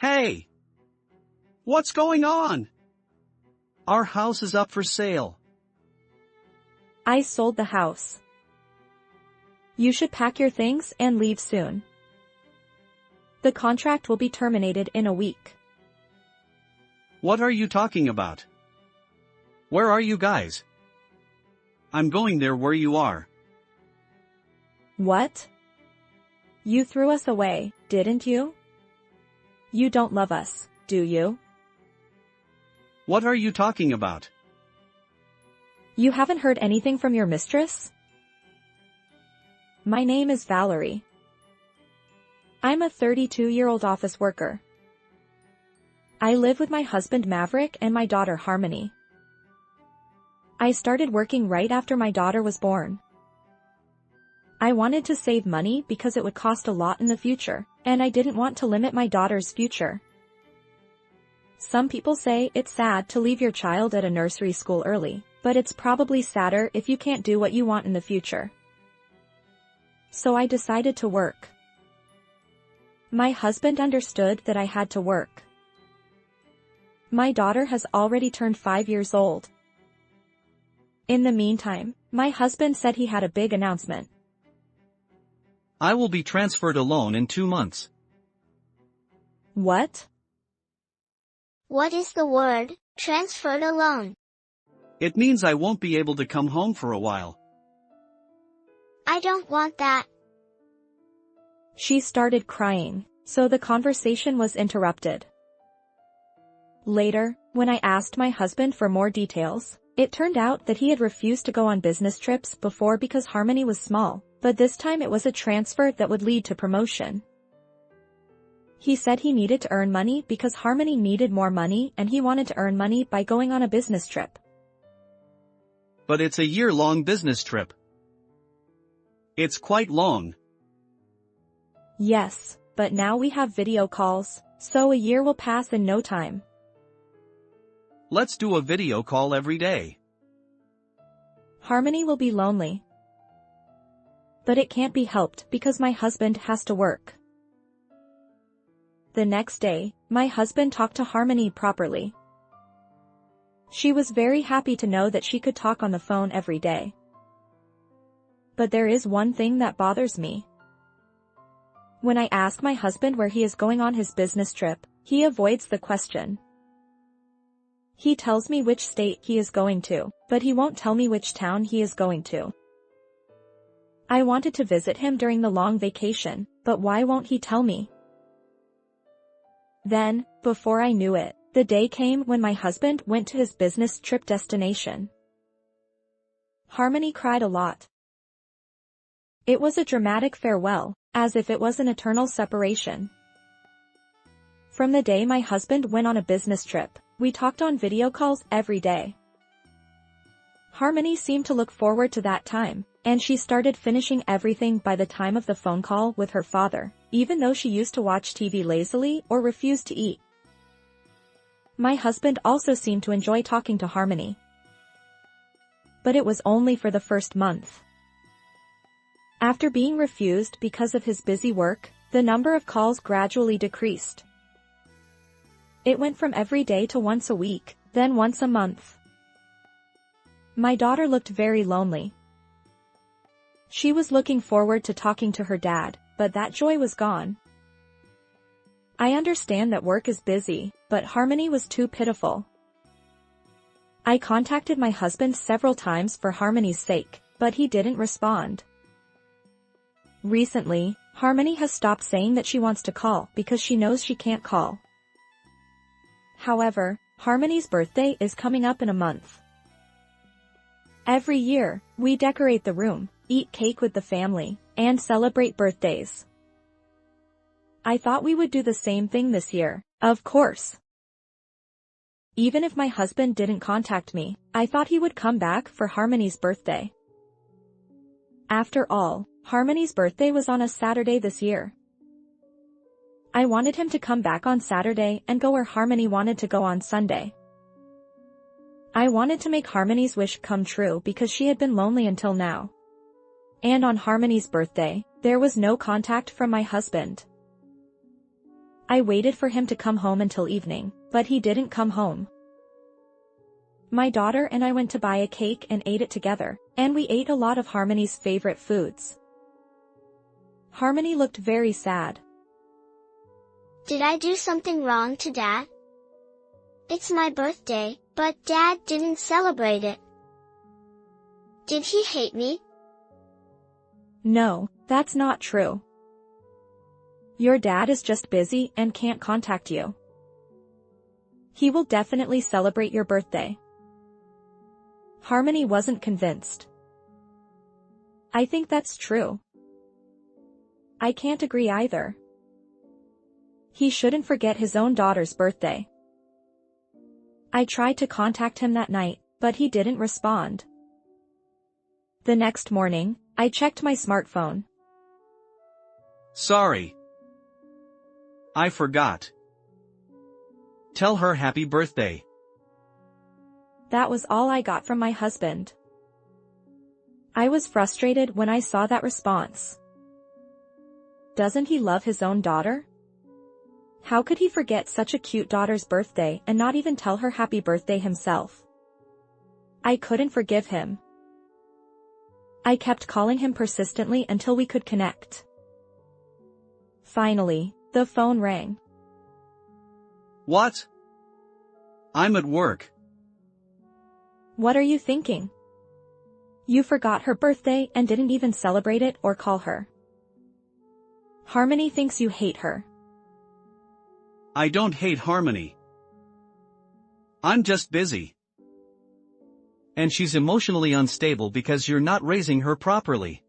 Hey! What's going on? Our house is up for sale. I sold the house. You should pack your things and leave soon. The contract will be terminated in a week. What are you talking about? Where are you guys? I'm going there where you are. What? You threw us away, didn't you? You don't love us, do you? What are you talking about? You haven't heard anything from your mistress? My name is Valerie. I'm a 32-year-old office worker. I live with my husband Maverick and my daughter Harmony. I started working right after my daughter was born. I wanted to save money because it would cost a lot in the future, and I didn't want to limit my daughter's future. Some people say it's sad to leave your child at a nursery school early, but it's probably sadder if you can't do what you want in the future. So I decided to work. My husband understood that I had to work. My daughter has already turned 5 years old. In the meantime, my husband said he had a big announcement. I will be transferred alone in 2 months. What? What is the word, transferred alone? It means I won't be able to come home for a while. I don't want that. She started crying, so the conversation was interrupted. Later, when I asked my husband for more details, it turned out that he had refused to go on business trips before because Harmony was small, but this time it was a transfer that would lead to promotion. He said he needed to earn money because Harmony needed more money and he wanted to earn money by going on a business trip. But it's a year-long business trip. It's quite long. Yes, but now we have video calls, so a year will pass in no time. Let's do a video call every day. Harmony will be lonely. But it can't be helped because my husband has to work. The next day, my husband talked to Harmony properly. She was very happy to know that she could talk on the phone every day. But there is one thing that bothers me. When I ask my husband where he is going on his business trip, he avoids the question. He tells me which state he is going to, but he won't tell me which town he is going to. I wanted to visit him during the long vacation, but why won't he tell me? Then, before I knew it, the day came when my husband went to his business trip destination. Harmony cried a lot. It was a dramatic farewell, as if it was an eternal separation. From the day my husband went on a business trip, we talked on video calls every day. Harmony seemed to look forward to that time, and she started finishing everything by the time of the phone call with her father, even though she used to watch TV lazily or refused to eat. My husband also seemed to enjoy talking to Harmony. But it was only for the first month. After being refused because of his busy work, the number of calls gradually decreased. It went from every day to once a week, then once a month. My daughter looked very lonely. She was looking forward to talking to her dad, but that joy was gone. I understand that work is busy, but Harmony was too pitiful. I contacted my husband several times for Harmony's sake, but he didn't respond. Recently, Harmony has stopped saying that she wants to call because she knows she can't call. However, Harmony's birthday is coming up in a month. Every year, we decorate the room, eat cake with the family, and celebrate birthdays. I thought we would do the same thing this year, of course. Even if my husband didn't contact me, I thought he would come back for Harmony's birthday. After all, Harmony's birthday was on a Saturday this year. I wanted him to come back on Saturday and go where Harmony wanted to go on Sunday. I wanted to make Harmony's wish come true because she had been lonely until now. And on Harmony's birthday, there was no contact from my husband. I waited for him to come home until evening, but he didn't come home. My daughter and I went to buy a cake and ate it together, and we ate a lot of Harmony's favorite foods. Harmony looked very sad. Did I do something wrong to Dad? It's my birthday, but Dad didn't celebrate it. Did he hate me? No, that's not true. Your dad is just busy and can't contact you. He will definitely celebrate your birthday. Harmony wasn't convinced. I think that's true. I can't agree either. He shouldn't forget his own daughter's birthday. I tried to contact him that night, but he didn't respond. The next morning, I checked my smartphone. Sorry. I forgot. Tell her happy birthday. That was all I got from my husband. I was frustrated when I saw that response. Doesn't he love his own daughter? How could he forget such a cute daughter's birthday and not even tell her happy birthday himself? I couldn't forgive him. I kept calling him persistently until we could connect. Finally, the phone rang. What? I'm at work. What are you thinking? You forgot her birthday and didn't even celebrate it or call her. Harmony thinks you hate her. I don't hate Harmony. I'm just busy. And she's emotionally unstable because you're not raising her properly.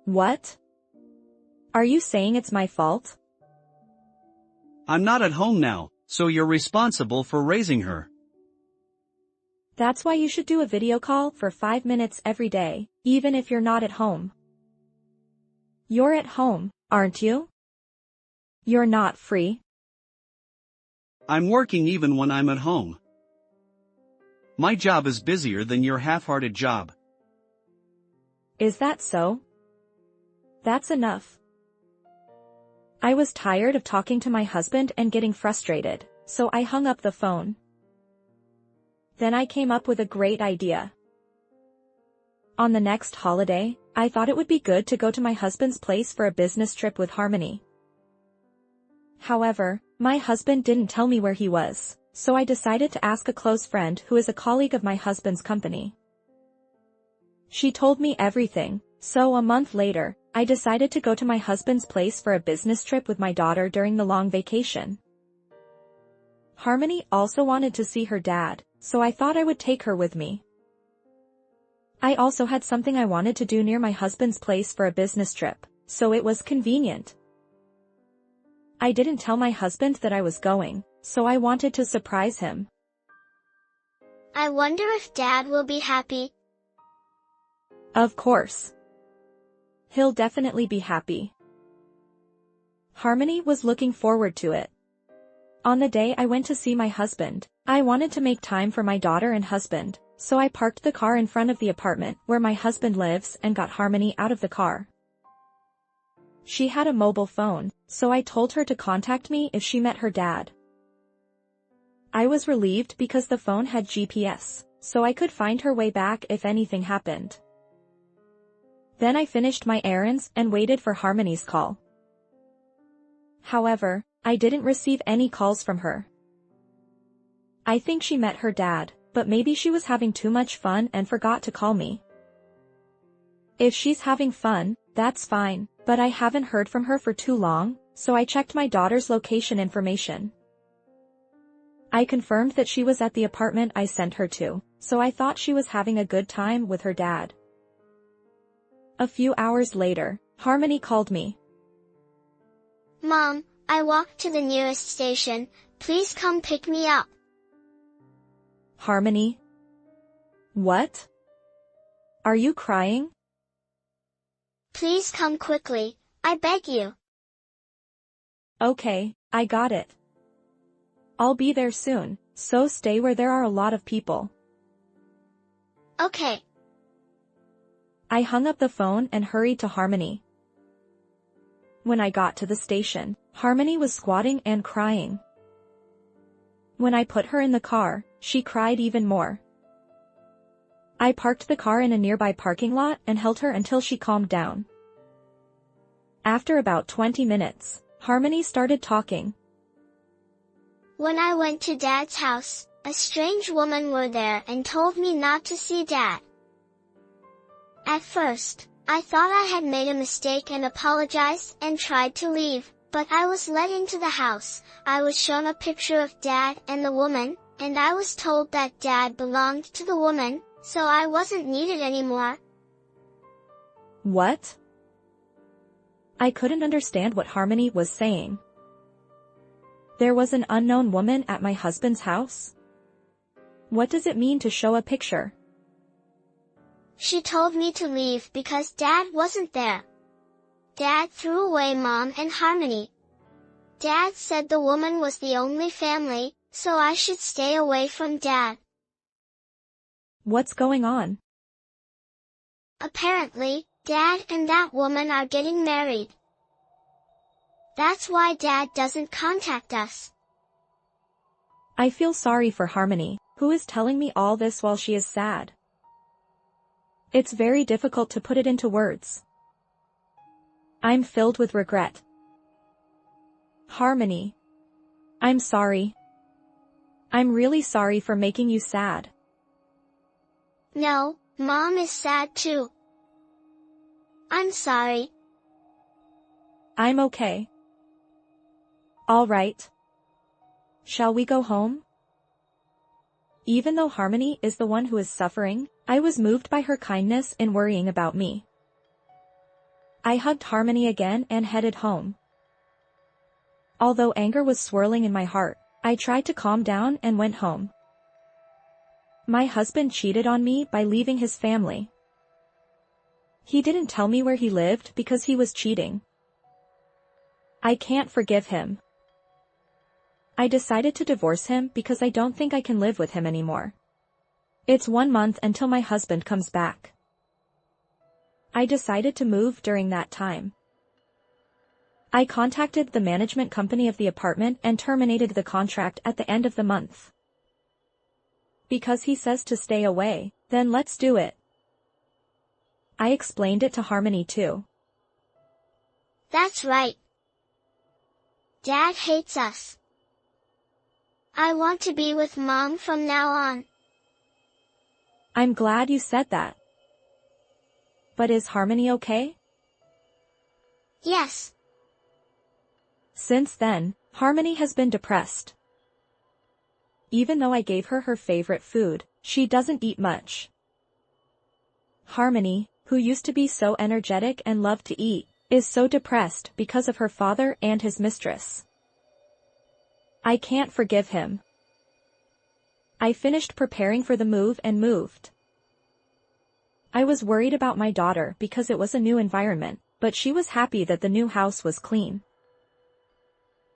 What? Are you saying it's my fault? I'm not at home now, so you're responsible for raising her. That's why you should do a video call for 5 minutes every day, even if you're not at home. You're at home, aren't you? You're not free. I'm working even when I'm at home. My job is busier than your half-hearted job. Is that so? That's enough. I was tired of talking to my husband and getting frustrated, so I hung up the phone. Then I came up with a great idea. On the next holiday, I thought it would be good to go to my husband's place for a business trip with Harmony. However, my husband didn't tell me where he was, so I decided to ask a close friend who is a colleague of my husband's company. She told me everything, so a month later, I decided to go to my husband's place for a business trip with my daughter during the long vacation. Harmony also wanted to see her dad, so I thought I would take her with me. I also had something I wanted to do near my husband's place for a business trip, so it was convenient. I didn't tell my husband that I was going, so I wanted to surprise him. I wonder if Dad will be happy. Of course. He'll definitely be happy. Harmony was looking forward to it. On the day I went to see my husband, I wanted to make time for my daughter and husband, so I parked the car in front of the apartment where my husband lives and got Harmony out of the car. She had a mobile phone, so I told her to contact me if she met her dad. I was relieved because the phone had GPS, so I could find her way back if anything happened. Then I finished my errands and waited for Harmony's call. However, I didn't receive any calls from her. I think she met her dad, but maybe she was having too much fun and forgot to call me. If she's having fun, that's fine, but I haven't heard from her for too long, so I checked my daughter's location information. I confirmed that she was at the apartment I sent her to, so I thought she was having a good time with her dad. A few hours later, Harmony called me. Mom, I walked to the nearest station, please come pick me up. Harmony? What? Are you crying? Please come quickly, I beg you. Okay, I got it. I'll be there soon, so stay where there are a lot of people. Okay. I hung up the phone and hurried to Harmony. When I got to the station, Harmony was squatting and crying. When I put her in the car, she cried even more. I parked the car in a nearby parking lot and held her until she calmed down. After about 20 minutes, Harmony started talking. When I went to Dad's house, a strange woman were there and told me not to see Dad. At first, I thought I had made a mistake and apologized and tried to leave, but I was let into the house. I was shown a picture of Dad and the woman, and I was told that Dad belonged to the woman, so I wasn't needed anymore. What? I couldn't understand what Harmony was saying. There was an unknown woman at my husband's house? What does it mean to show a picture? She told me to leave because Dad wasn't there. Dad threw away Mom and Harmony. Dad said the woman was the only family, so I should stay away from Dad. What's going on? Apparently, Dad and that woman are getting married. That's why Dad doesn't contact us. I feel sorry for Harmony, who is telling me all this while she is sad. It's very difficult to put it into words. I'm filled with regret. Harmony. I'm sorry. I'm really sorry for making you sad. No, Mom is sad too. I'm sorry. I'm okay. All right. Shall we go home? Even though Harmony is the one who is suffering, I was moved by her kindness in worrying about me. I hugged Harmony again and headed home. Although anger was swirling in my heart, I tried to calm down and went home. My husband cheated on me by leaving his family. He didn't tell me where he lived because he was cheating. I can't forgive him. I decided to divorce him because I don't think I can live with him anymore. It's 1 month until my husband comes back. I decided to move during that time. I contacted the management company of the apartment and terminated the contract at the end of the month. Because he says to stay away, then let's do it. I explained it to Harmony too. That's right. Dad hates us. I want to be with Mom from now on. I'm glad you said that. But is Harmony okay? Yes. Since then, Harmony has been depressed. Even though I gave her her favorite food, she doesn't eat much. Harmony, who used to be so energetic and loved to eat, is so depressed because of her father and his mistress. I can't forgive him. I finished preparing for the move and moved. I was worried about my daughter because it was a new environment, but she was happy that the new house was clean.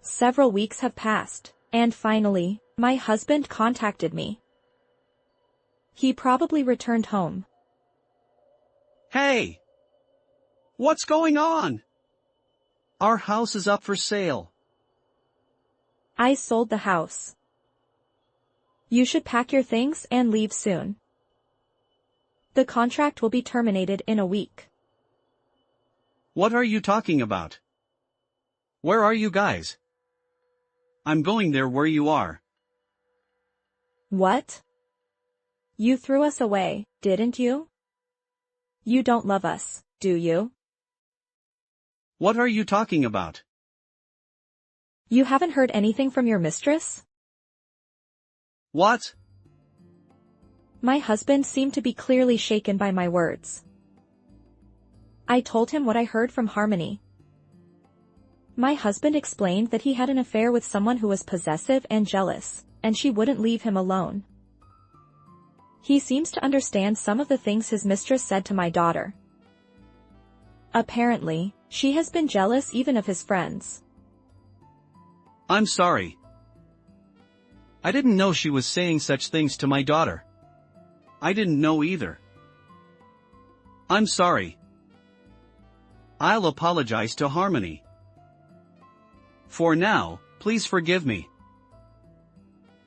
Several weeks have passed, and finally, my husband contacted me. He probably returned home. Hey! What's going on? Our house is up for sale. I sold the house. You should pack your things and leave soon. The contract will be terminated in a week. What are you talking about? Where are you guys? I'm going there where you are. What? You threw us away, didn't you? You don't love us, do you? What are you talking about? You haven't heard anything from your mistress? What? My husband seemed to be clearly shaken by my words. I told him what I heard from Harmony. My husband explained that he had an affair with someone who was possessive and jealous, and she wouldn't leave him alone. He seems to understand some of the things his mistress said to my daughter. Apparently, she has been jealous even of his friends. I'm sorry. I didn't know she was saying such things to my daughter. I didn't know either. I'm sorry. I'll apologize to Harmony. For now, please forgive me.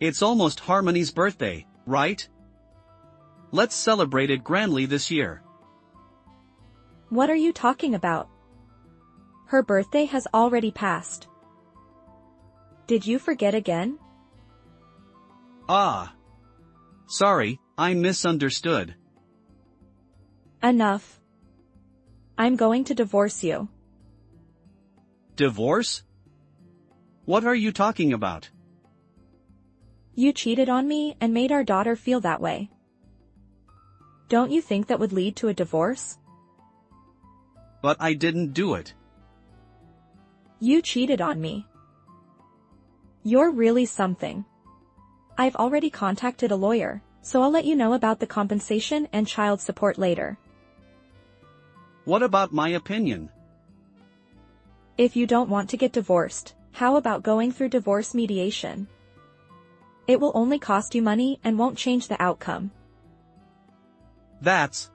It's almost Harmony's birthday, right? Let's celebrate it grandly this year. What are you talking about? Her birthday has already passed. Did you forget again? Ah. Sorry, I misunderstood. Enough. I'm going to divorce you. Divorce? What are you talking about? You cheated on me and made our daughter feel that way. Don't you think that would lead to a divorce? But I didn't do it. You cheated on me. You're really something. I've already contacted a lawyer, so I'll let you know about the compensation and child support later. What about my opinion? If you don't want to get divorced, how about going through divorce mediation? It will only cost you money and won't change the outcome. That's...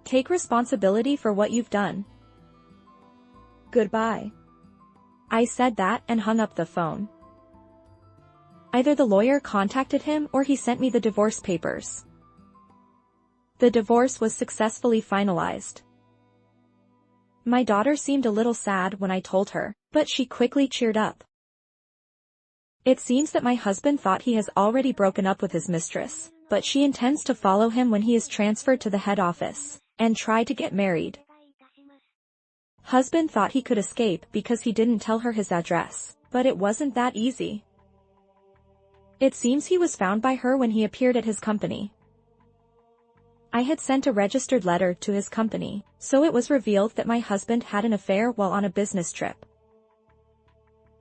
Take responsibility for what you've done. Goodbye. I said that and hung up the phone. Either the lawyer contacted him or he sent me the divorce papers. The divorce was successfully finalized. My daughter seemed a little sad when I told her, but she quickly cheered up. It seems that my husband thought he has already broken up with his mistress, but she intends to follow him when he is transferred to the head office, and try to get married. Husband thought he could escape because he didn't tell her his address, but it wasn't that easy. It seems he was found by her when he appeared at his company. I had sent a registered letter to his company, so it was revealed that my husband had an affair while on a business trip.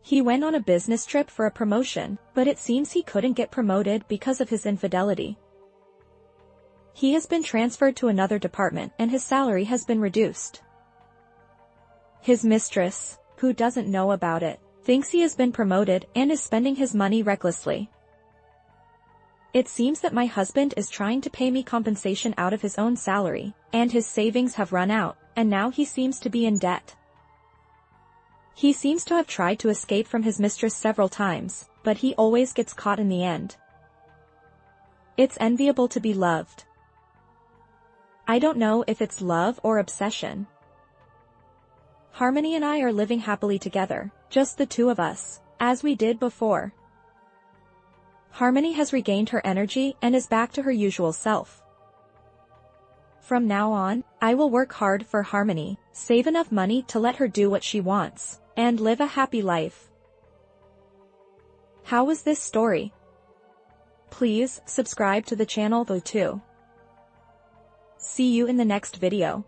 He went on a business trip for a promotion, but it seems he couldn't get promoted because of his infidelity. He has been transferred to another department and his salary has been reduced. His mistress, who doesn't know about it, thinks he has been promoted and is spending his money recklessly. It seems that my husband is trying to pay me compensation out of his own salary, and his savings have run out, and now he seems to be in debt. He seems to have tried to escape from his mistress several times, but he always gets caught in the end. It's enviable to be loved. I don't know if it's love or obsession. Harmony and I are living happily together, just the two of us, as we did before. Harmony has regained her energy and is back to her usual self. From now on, I will work hard for Harmony, save enough money to let her do what she wants, and live a happy life. How was this story? Please subscribe to the channel though too. See you in the next video.